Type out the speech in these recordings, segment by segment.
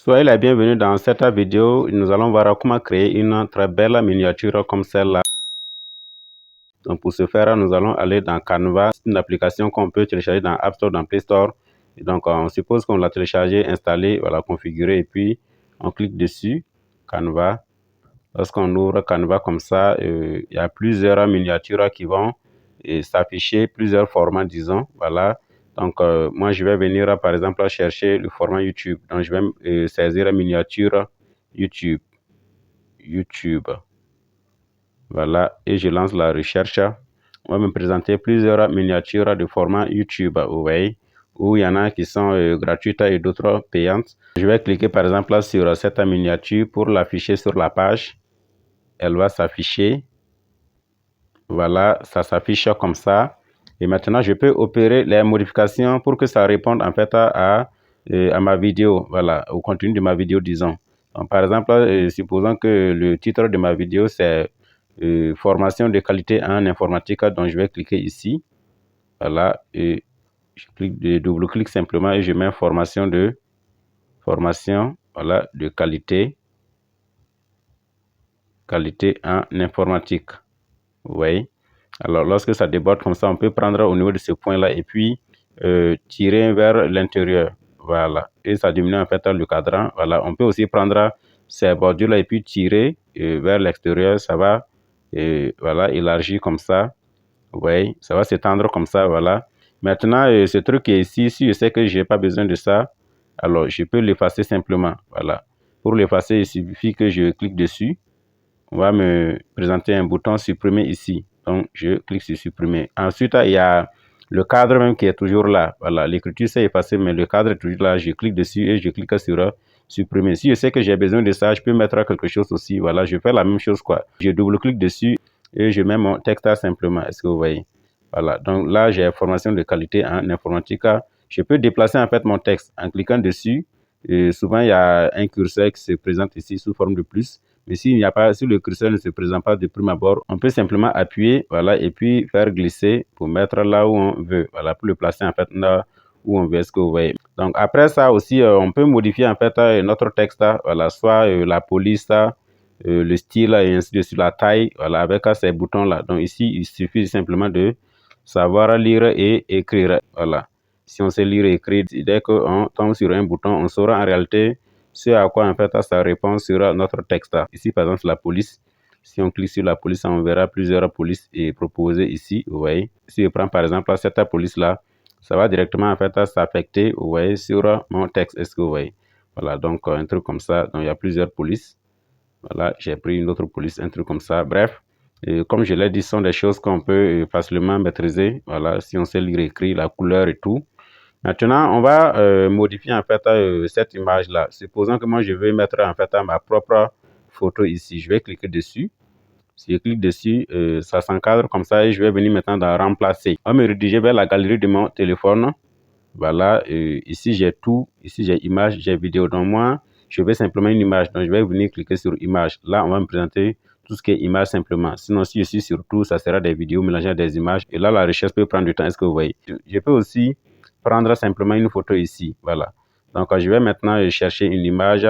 Soyez les bienvenus dans cette vidéo. Nous allons voir comment créer une très belle miniature comme celle-là. Donc pour ce faire, nous allons aller dans Canva, une application qu'on peut télécharger dans App Store, dans Play Store. Et donc on suppose qu'on l'a téléchargé, installé, voilà, configuré, et puis on clique dessus, Canva. Lorsqu'on ouvre Canva comme ça, il y a plusieurs miniatures qui vont s'afficher, plusieurs formats, disons, voilà. Donc, moi, je vais venir, par exemple, chercher le format YouTube. Donc, je vais saisir la miniature YouTube. Voilà, et je lance la recherche. On va me présenter plusieurs miniatures de format YouTube, vous voyez, où il y en a qui sont gratuites et d'autres payantes. Je vais cliquer, par exemple, sur cette miniature pour l'afficher sur la page. Elle va s'afficher. Voilà, ça s'affiche comme ça. Et maintenant, je peux opérer les modifications pour que ça réponde en fait à ma vidéo, voilà, au contenu de ma vidéo, disons. Donc, par exemple, supposons que le titre de ma vidéo, c'est formation de qualité en informatique. Donc, je vais cliquer ici. Voilà, et je clique, double-clique simplement et je mets formation, voilà, de qualité en informatique. Vous voyez? Alors, lorsque ça déborde comme ça, on peut prendre au niveau de ce point-là et puis tirer vers l'intérieur. Voilà. Et ça diminue en fait le cadran. Voilà. On peut aussi prendre ces bordures-là et puis tirer vers l'extérieur. Ça va voilà, élargir comme ça. Vous voyez? Ça va s'étendre comme ça. Voilà. Maintenant, ce truc qui est ici, si je sais que je n'ai pas besoin de ça, alors je peux l'effacer simplement. Voilà. Pour l'effacer, il suffit que je clique dessus. On va me présenter un bouton supprimer ici. Donc, je clique sur supprimer. Ensuite, il y a le cadre même qui est toujours là. Voilà, l'écriture s'est effacée, mais le cadre est toujours là. Je clique dessus et je clique sur supprimer. Si je sais que j'ai besoin de ça, je peux mettre quelque chose aussi. Voilà, je fais la même chose, quoi. Je double-clique dessus et je mets mon texte simplement. Est-ce que vous voyez? Voilà, donc là, j'ai formation de qualité en informatique. Je peux déplacer en fait mon texte en cliquant dessus. Et souvent, il y a un curseur qui se présente ici sous forme de plus. Mais s'il n'y a pas, si le curseur ne se présente pas de prime abord, on peut simplement appuyer, voilà, et puis faire glisser pour mettre là où on veut, voilà, pour le placer en fait là où on veut, ce que vous voyez. Donc après ça aussi, on peut modifier en fait notre texte, voilà, soit la police, le style et ainsi de suite, la taille, voilà, avec ces boutons là. Donc ici, il suffit simplement de savoir lire et écrire, voilà. Si on sait lire et écrire, dès qu'on tombe sur un bouton, on saura en réalité ce à quoi en fait ça répond sur notre texte. Ici par exemple la police, si on clique sur la police, on verra plusieurs polices proposées ici, vous voyez. Si je prends par exemple cette police là, ça va directement en fait s'affecter, vous voyez, sur mon texte. Est-ce que vous voyez? Voilà, donc un truc comme ça. Donc il y a plusieurs polices. Voilà, j'ai pris une autre police, un truc comme ça. Bref, comme je l'ai dit, ce sont des choses qu'on peut facilement maîtriser. Voilà, si on sait lire et écrire, la couleur et tout. Maintenant, on va modifier en fait cette image-là. Supposons que moi, je veux mettre en fait ma propre photo ici. Je vais cliquer dessus. Si je clique dessus, ça s'encadre comme ça et je vais venir maintenant dans remplacer. On va me rediriger vers la galerie de mon téléphone. Voilà, ici j'ai tout. Ici j'ai image, j'ai vidéo. Donc moi, je veux simplement une image. Donc je vais venir cliquer sur image. Là, on va me présenter tout ce qui est image simplement. Sinon, si je suis sur tout, ça sera des vidéos mélangées à des images. Et là, la recherche peut prendre du temps. Est-ce que vous voyez? Je peux aussi prendre simplement une photo ici. Voilà. Donc, je vais maintenant chercher une image.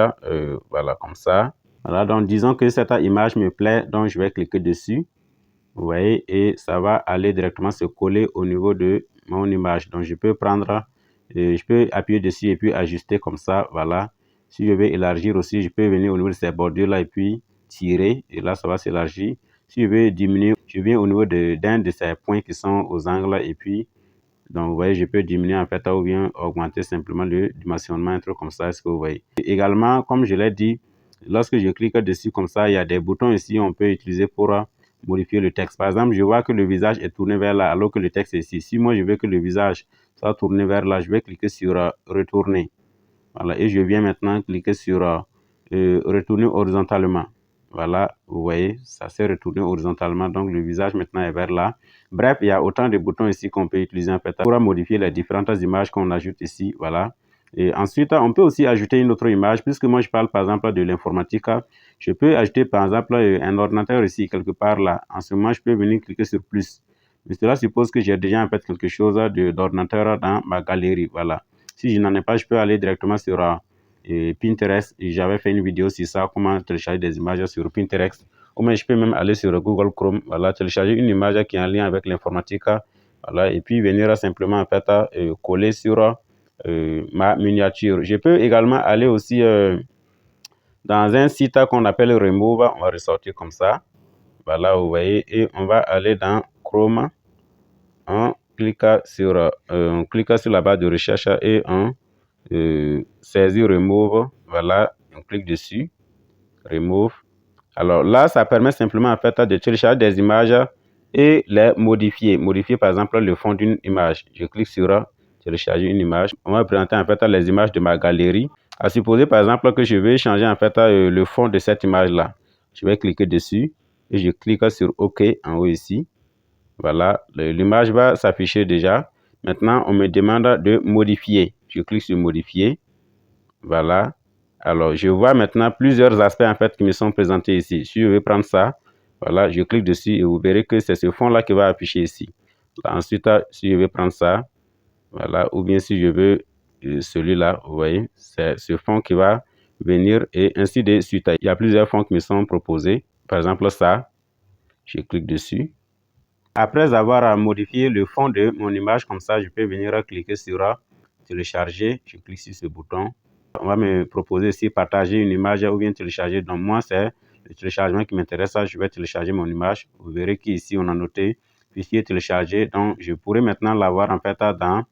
Voilà, comme ça. Voilà, donc disons que cette image me plaît. Donc, je vais cliquer dessus. Vous voyez, et ça va aller directement se coller au niveau de mon image. Donc, je peux prendre, je peux appuyer dessus et puis ajuster comme ça. Voilà. Si je veux élargir aussi, je peux venir au niveau de ces bordures-là et puis tirer. Et là, ça va s'élargir. Si je veux diminuer, je viens au niveau d'un de ces points qui sont aux angles et puis, donc, vous voyez, je peux diminuer en fait ou bien augmenter simplement le dimensionnement, un truc comme ça. Est-ce que vous voyez? Et également, comme je l'ai dit, lorsque je clique dessus comme ça, il y a des boutons ici, on peut utiliser pour modifier le texte. Par exemple, je vois que le visage est tourné vers là, alors que le texte est ici. Si moi, je veux que le visage soit tourné vers là, je vais cliquer sur retourner. Voilà, et je viens maintenant cliquer sur retourner horizontalement. Voilà, vous voyez, ça s'est retourné horizontalement, donc le visage maintenant est vers là. Bref, il y a autant de boutons ici qu'on peut utiliser en fait pour modifier les différentes images qu'on ajoute ici, voilà. Et ensuite, on peut aussi ajouter une autre image, puisque moi je parle par exemple de l'informatique. Je peux ajouter par exemple un ordinateur ici, quelque part là. En ce moment, je peux venir cliquer sur plus. Mais cela suppose que j'ai déjà en fait quelque chose d'ordinateur dans ma galerie, voilà. Si je n'en ai pas, je peux aller directement sur Pinterest. J'avais fait une vidéo sur ça, comment télécharger des images sur Pinterest. Ou bien je peux même aller sur Google Chrome, voilà, télécharger une image qui est en lien avec l'informatique, voilà, et puis venir simplement en fait coller sur ma miniature. Je peux également aller aussi dans un site qu'on appelle Remove. On va ressortir comme ça, voilà, vous voyez, et on va aller dans Chrome. On clique sur la barre de recherche et on saisit Remove. Voilà, on clique dessus, Remove. Alors là, ça permet simplement en fait de télécharger des images et les modifier. Modifier par exemple le fond d'une image. Je clique sur télécharger une image. On va présenter en fait les images de ma galerie. À supposer par exemple que je vais changer en fait le fond de cette image là. Je vais cliquer dessus et je clique sur OK en haut ici. Voilà, l'image va s'afficher déjà. Maintenant, on me demande de modifier. Je clique sur modifier. Voilà. Alors, je vois maintenant plusieurs aspects en fait qui me sont présentés ici. Si je veux prendre ça, voilà, je clique dessus et vous verrez que c'est ce fond-là qui va afficher ici. Là, ensuite, si je veux prendre ça, voilà, ou bien si je veux celui-là, vous voyez, c'est ce fond qui va venir et ainsi de suite. Il y a plusieurs fonds qui me sont proposés. Par exemple, ça, je clique dessus. Après avoir modifié le fond de mon image, comme ça, je peux venir cliquer sur télécharger. Je clique sur ce bouton. On va me proposer ici partager une image ou bien télécharger. Donc moi, c'est le téléchargement qui m'intéresse. Je vais télécharger mon image. Vous verrez qu'ici, on a noté fichier téléchargé. Donc, je pourrais maintenant l'avoir en fait dans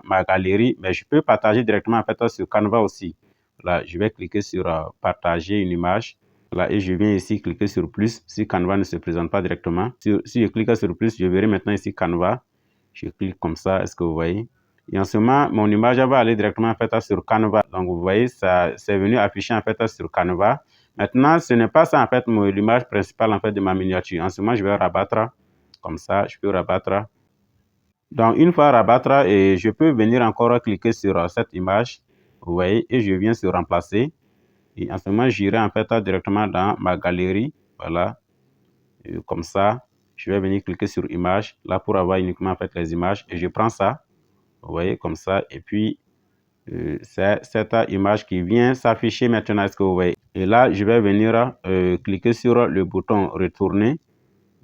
ma galerie. Mais je peux partager directement en fait sur Canva aussi. Là, je vais cliquer sur partager une image. Là, et je viens ici cliquer sur plus si Canva ne se présente pas directement. Si je clique sur plus, je verrai maintenant ici Canva. Je clique comme ça, est-ce que vous voyez? Et en ce moment, mon image va aller directement en fait sur Canva. Donc vous voyez, ça c'est venu afficher en fait sur Canva. Maintenant, ce n'est pas ça en fait l'image principale en fait de ma miniature. En ce moment, je vais rabattre comme ça. Je peux rabattre. Donc une fois rabattre, et je peux venir encore cliquer sur cette image. Vous voyez, et je viens sur remplacer. Et en ce moment, j'irai en fait directement dans ma galerie. Voilà. Et comme ça, je vais venir cliquer sur image. Là, pour avoir uniquement en fait les images. Et je prends ça. Vous voyez, comme ça. Et puis, c'est cette image qui vient s'afficher maintenant. Est-ce que vous voyez? Et là, je vais venir cliquer sur le bouton retourner.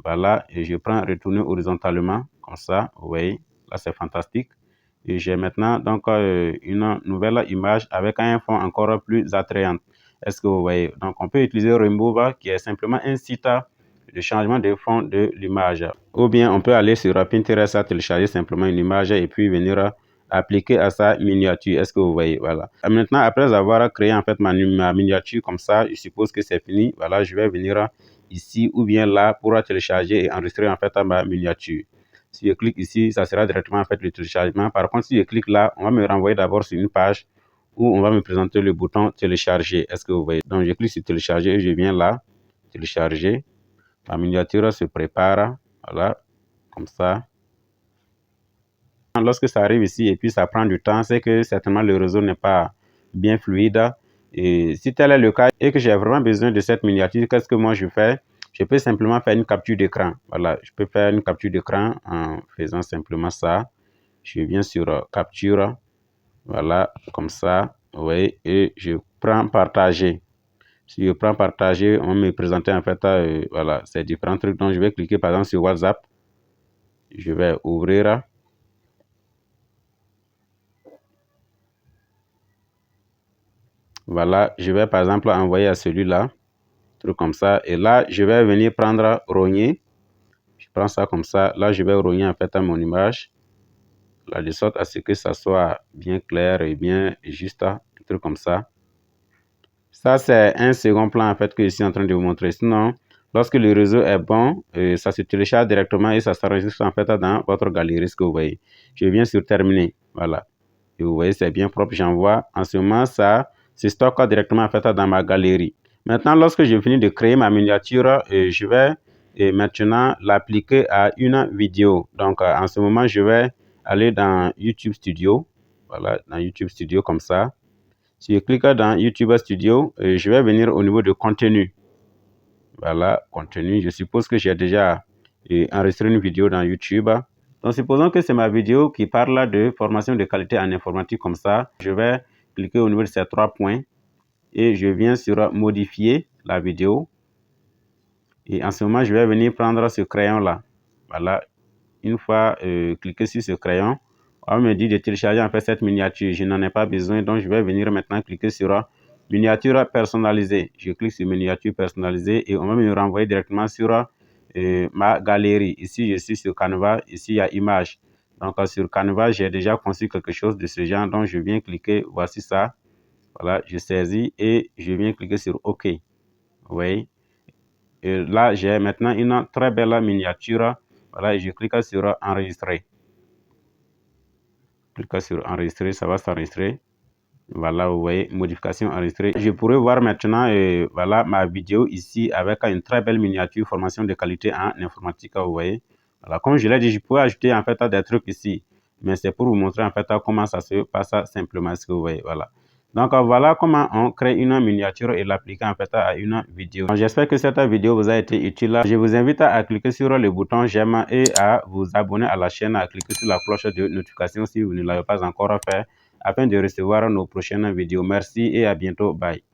Voilà. Et je prends retourner horizontalement. Comme ça. Vous voyez. Là, c'est fantastique. Et j'ai maintenant donc une nouvelle image avec un fond encore plus attrayant. Est-ce que vous voyez? Donc, on peut utiliser Remove qui est simplement un site de changement de fond de l'image. Ou bien, on peut aller sur Pinterest, télécharger simplement une image et puis venir appliquer à sa miniature. Est-ce que vous voyez? Voilà. Maintenant, après avoir créé en fait ma miniature comme ça, je suppose que c'est fini. Voilà, je vais venir ici ou bien là pour télécharger et enregistrer en fait ma miniature. Si je clique ici, ça sera directement en fait le téléchargement. Par contre, si je clique là, on va me renvoyer d'abord sur une page où on va me présenter le bouton télécharger. Est-ce que vous voyez? Donc, je clique sur télécharger et je viens là, télécharger. La miniature se prépare. Voilà, comme ça. Lorsque ça arrive ici et puis ça prend du temps, c'est que certainement le réseau n'est pas bien fluide. Et si tel est le cas et que j'ai vraiment besoin de cette miniature, qu'est-ce que moi je fais? Je peux simplement faire une capture d'écran. Voilà, je peux faire une capture d'écran en faisant simplement ça. Je viens sur capture. Voilà, comme ça. Oui, et je prends partager. Si je prends partager, on va me présenter en fait voilà, ces différents trucs. Donc je vais cliquer par exemple sur WhatsApp. Je vais ouvrir. Voilà, je vais par exemple envoyer à celui-là, truc comme ça. Et là, je vais venir prendre rogner. Je prends ça comme ça. Là, je vais rogner en fait à mon image. Là, de sorte à ce que ça soit bien clair et bien juste, un truc comme ça. Ça, c'est un second plan en fait que je suis en train de vous montrer. Sinon, lorsque le réseau est bon, ça se télécharge directement et ça s'enregistre en fait dans votre galerie, ce que vous voyez. Je viens sur terminer. Voilà. Et vous voyez, c'est bien propre. J'envoie. En ce moment, ça se stocke directement en fait dans ma galerie. Maintenant, lorsque j'ai fini de créer ma miniature, je vais maintenant l'appliquer à une vidéo. Donc, en ce moment, je vais aller dans YouTube Studio. Voilà, dans YouTube Studio comme ça. Si je clique dans YouTube Studio, je vais venir au niveau de contenu. Voilà, contenu. Je suppose que j'ai déjà enregistré une vidéo dans YouTube. Donc, supposons que c'est ma vidéo qui parle de formation de qualité en informatique comme ça. Je vais cliquer au niveau de ces 3 points et je viens sur modifier la vidéo. Et en ce moment, je vais venir prendre ce crayon-là. Voilà. Une fois cliqué sur ce crayon, on me dit de télécharger en fait cette miniature. Je n'en ai pas besoin, donc je vais venir maintenant cliquer sur miniature personnalisée. Je clique sur miniature personnalisée et on va me renvoyer directement sur ma galerie. Ici, je suis sur Canva. Ici, il y a image. Donc, sur Canva, j'ai déjà conçu quelque chose de ce genre. Donc, je viens cliquer. Voici ça. Voilà, je saisis et je viens cliquer sur OK. Vous voyez? Et là, j'ai maintenant une très belle miniature. Voilà, et je clique sur enregistrer. Clique sur enregistrer, ça va s'enregistrer. Voilà, vous voyez, modification enregistrée. Je pourrais voir maintenant voilà, ma vidéo ici avec une très belle miniature, formation de qualité en informatique, vous voyez. Voilà, comme je l'ai dit, je peux ajouter en fait des trucs ici, mais c'est pour vous montrer en fait comment ça se passe simplement, ce que vous voyez, voilà. Donc voilà comment on crée une miniature et l'appliquer en fait à une vidéo. J'espère que cette vidéo vous a été utile. Je vous invite à cliquer sur le bouton j'aime et à vous abonner à la chaîne, à cliquer sur la cloche de notification si vous ne l'avez pas encore fait, afin de recevoir nos prochaines vidéos. Merci et à bientôt. Bye.